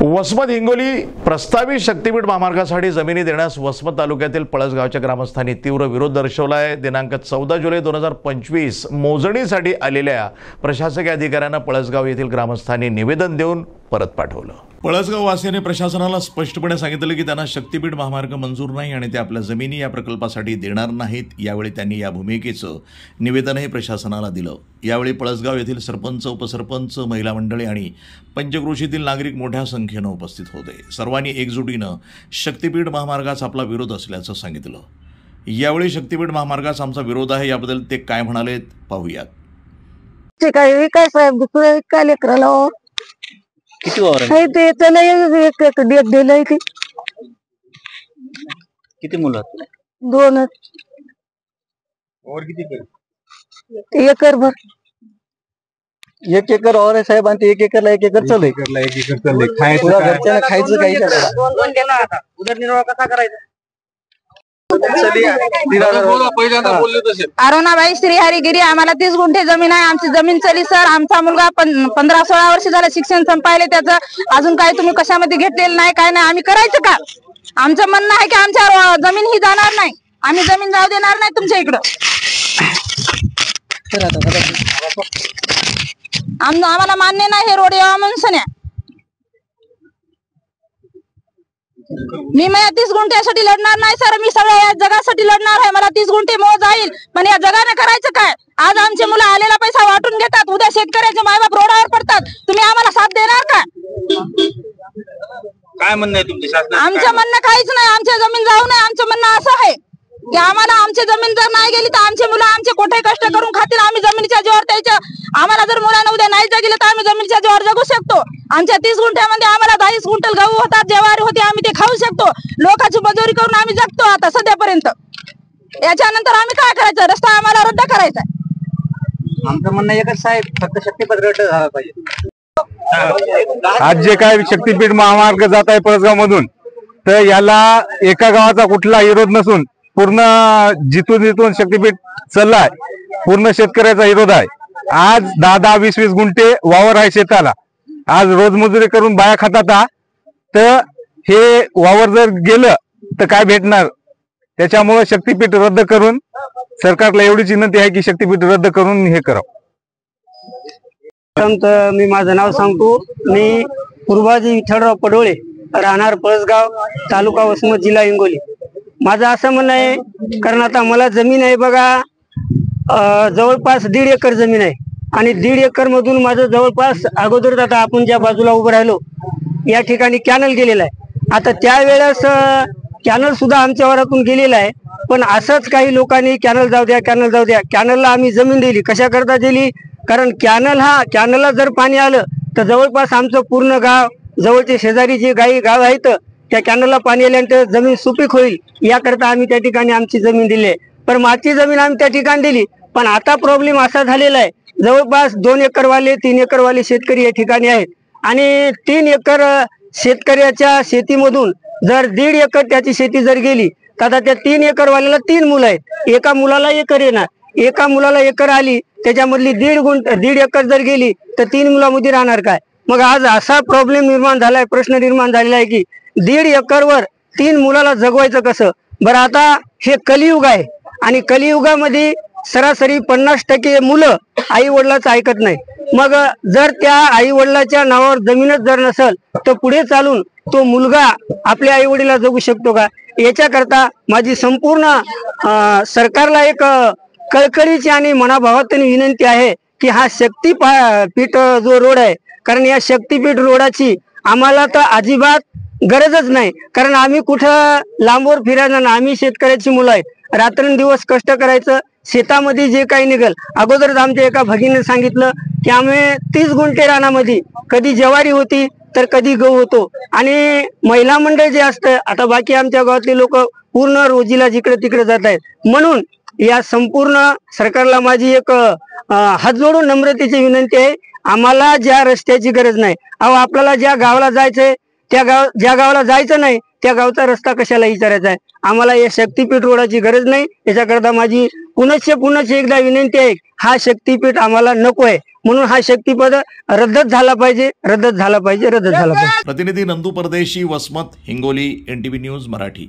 वसमत हिंगोली प्रस्तावित शक्तीपीठ महामार्गासाठी जमिनी देण्यास वसमत तालुक्यातील पळसगावच्या ग्रामस्थांनी तीव्र विरोध दर्शवला आहे। दिनांक 14 जुलै 2025 मोजणीसाठी आलेल्या प्रशासकीय अधिकाऱ्यांना पळसगाव येथील ग्रामस्थांनी निवेदन देऊन परत पाठवलं। पळसगाव वासियांनी प्रशासनाला स्पष्टपणे सांगितलं की त्यांना शक्तीपीठ महामार्ग मंजूर नाही आणि ते आपल्या जमिनी या प्रकल्पासाठी देणार नाहीत। यावेळी त्यांनी या भूमिकेचं निवेदनही प्रशासनाला दिलं। यावेळी पळसगाव येथील सरपंच, उपसरपंच, महिला मंडळी आणि पंचक्रोशीतील नागरिक मोठ्या संख्येने उपस्थित होते। सर्वांनी एकजुटीनं शक्तीपीठ महामार्गाचा आपला विरोध असल्याचं सांगितलं। यावेळी शक्तीपीठ महामार्गाचा आमचा विरोध आहे याबद्दल ते काय म्हणाले पाहूयात। ते काय साहेब दुसरं काय लेकराला किती वावर आहे? ते त्याला एक डेट दिलंय की किती मुलं? दोनच। और किती एकर भर 1 एकर और आहे साहेब आणि 1 एकरला 1 एकर चालू आहे। खायचं घरच्यानं खायचं काही उदरनिर्वाह कसा करायचा? अरुणाबाई श्रीहरी गिरी, आम्हाला 30 गुंठे जमीन आहे। आमची जमीन चली सर। आमचा मुलगा 15-16 वर्ष झालं शिक्षण संपायले, त्याचं अजून काही तुम्ही कशामध्ये घेतलेलं नाही, काय नाही। आम्ही करायचं का? आमचं म्हणणं आहे की आमच्या जमीन ही जाणार नाही, आम्ही जमीन जाऊ देणार नाही तुमच्या इकडं। आम्हाला मान्य नाही हे रोड यावा म्हणून सन्या। मी 30 गुंठ्यासाठी लढणार नाही सर। मी सगळ्या या जगासाठी लढणार आहे। मला 30 गुंठे मोज जाईल, पण या जगाने करायचं काय? आज आमचे मुलं आलेला पैसा वाटून घेतात, उद्या शेतकऱ्याचे मायबाप रोडावर पडतात। तुम्ही आम्हाला साथ देणार का? काय म्हणणं आहे तुमच्या शासनाचं? आमचं म्हणणं काहीच नाही, आमच्या जमीन जाऊ नये। आमचं म्हणणं असं आहे की आम्हाला आमची जमीन जर नाही गेली तर आमचे मुलं आमचे कोठे कष्ट करून खातील। आम्ही जमिनीच्या जीवावर त्याच्या, आम्हाला जर मुलांना उद्या नाही जगले तर आम्ही जमिनीच्या जीवावर जगू शकतो। आमच्या 30 गुंठ्यामध्ये आम्हाला 22 क्विंटल गहू होतात, ज्वारी होती, आम्ही ते खाऊ शकतो। लोकांची मजुरी करून आम्ही जगतो आता सध्यापर्यंत। याच्यानंतर आम्ही काय करायचं? रस्ता आम्हाला रद्द करायचा आहे। आमचं म्हणणं एकच साहेब, फक्त शक्तीपीठ रद्द झाला पाहिजे। आज जे काय शक्तीपीठ महामार्ग जात आहे पळसगाव मधून, तर याला एका गावाचा कुठला विरोध नसून पूर्ण जिथून शक्तीपीठ चाललाय पूर्ण शेतकऱ्याचा विरोध आहे। आज 10-10, 20-20 गुंठे वावर आहे शेताला। आज रोजमजुरी करून बाया खातात, तर हे वावर जर गेलं तर काय भेटणार? त्याच्यामुळे शक्तीपीठ रद्द करून सरकारला एवढीच विनंती आहे की शक्तीपीठ रद्द करून हे करावं। मी माझं नाव सांगतो। मी पूर्वाजी विठ्ठलराव पडोळे, राहणार पळसगाव, तालुका वसमत, जिल्हा हिंगोली। माझं असं म्हणणं आहे, कारण आता मला जमीन आहे बघा, जवळपास 1.5 एकर जमीन आहे आणि 1.5 एकर मधून माझं जवळपास अगोदर, आता आपण ज्या बाजूला उभं राहिलो या ठिकाणी कॅनल गेलेला आहे। आता त्यावेळेस कॅनल सुद्धा आमच्या वरातून गेलेला आहे, पण असंच काही लोकांनी कॅनल जाऊ द्या, कॅनल जाऊ द्या। कॅनलला आम्ही जमीन दिली, कशा करता दिली? कारण कॅनलला जर पाणी आलं तर जवळपास आमचं पूर्ण गाव, जवळचे शेजारी जे गाव आहेत, त्या कॅनलला पाणी आल्यानंतर जमीन सुपीक होईल याकरता आम्ही त्या ठिकाणी आमची जमीन दिली आहे। पण माझी जमीन आम्ही त्या ठिकाणी दिली, पण आता प्रॉब्लेम असा झालेला आहे, जवळपास 2 एकरवाले 3 एकरवाले शेतकरी या ठिकाणी आहेत आणि 3 एकर शेतकऱ्याच्या शेतीमधून जर 1.5 एकर त्याची शेती जर गेली तर आता त्या 3 एकरवाल्याला 3 मुलं आहेत, एका मुलाला एकर येणार। एका मुलाला एकर आली, त्याच्यामधली 1.5 एकर जर गेली तर 3 मुलामध्ये राहणार काय? मग आज असा प्रॉब्लेम निर्माण झालाय, प्रश्न निर्माण झालेला आहे की 1.5 एकरवर 3 मुलाला जगवायचं कसं? बरं, आता हे कलियुग आहे आणि कलियुगामध्ये सरासरी 50% मुलं आई वडिलाचं ऐकत नाही। मग जर त्या आई वडिलाच्या नावावर जमीनच जर नसेल तर पुढे चालून तो मुलगा आपल्या आई वडिला जगू शकतो का? याच्याकरता माझी संपूर्ण सरकारला एक कळकळीची आणि मनाभावातून विनंती आहे की हा शक्तीपीठ जो रोड आहे, कारण या शक्तीपीठ रोडाची आम्हाला तर अजिबात गरजच नाही। कारण आम्ही कुठं लांबवर फिरायला ना, आम्ही शेतकऱ्याची मुलं आहेत, रात्रंदिवस कष्ट करायचं, शेतामध्ये जे काही निघल। अगोदरच आमच्या एका भगिनीने सांगितलं की आम्ही 30 गुंठे रानामध्ये कधी ज्वारी होती तर कधी गहू होतो आणि महिला मंडळ जे असतं, आता बाकी आमच्या गावातले लोक पूर्ण रोजीला जिकडे तिकडे जात आहेत। म्हणून या संपूर्ण सरकारला माझी एक हात जोडून नम्रतेची विनंती आहे, आम्हाला ज्या रस्त्याची गरज नाही, आपल्याला ज्या गावाला जायचंय, ज्या गावाला जायचं नाही त्या गावचा रस्ता कशाला विचारायचा आहे? आम्हाला या शक्तीपीठ रोडाची गरज नाही. याच्याकरता माझी पुनश्च एकदा विनंती आहे, हा शक्तीपीठ आम्हाला नको आहे. म्हणून हा शक्तीपद रद्दच झाला पाहिजे. प्रतिनिधी नंदू परदेशी, वसमत, हिंगोली, NTV न्यूज मराठी.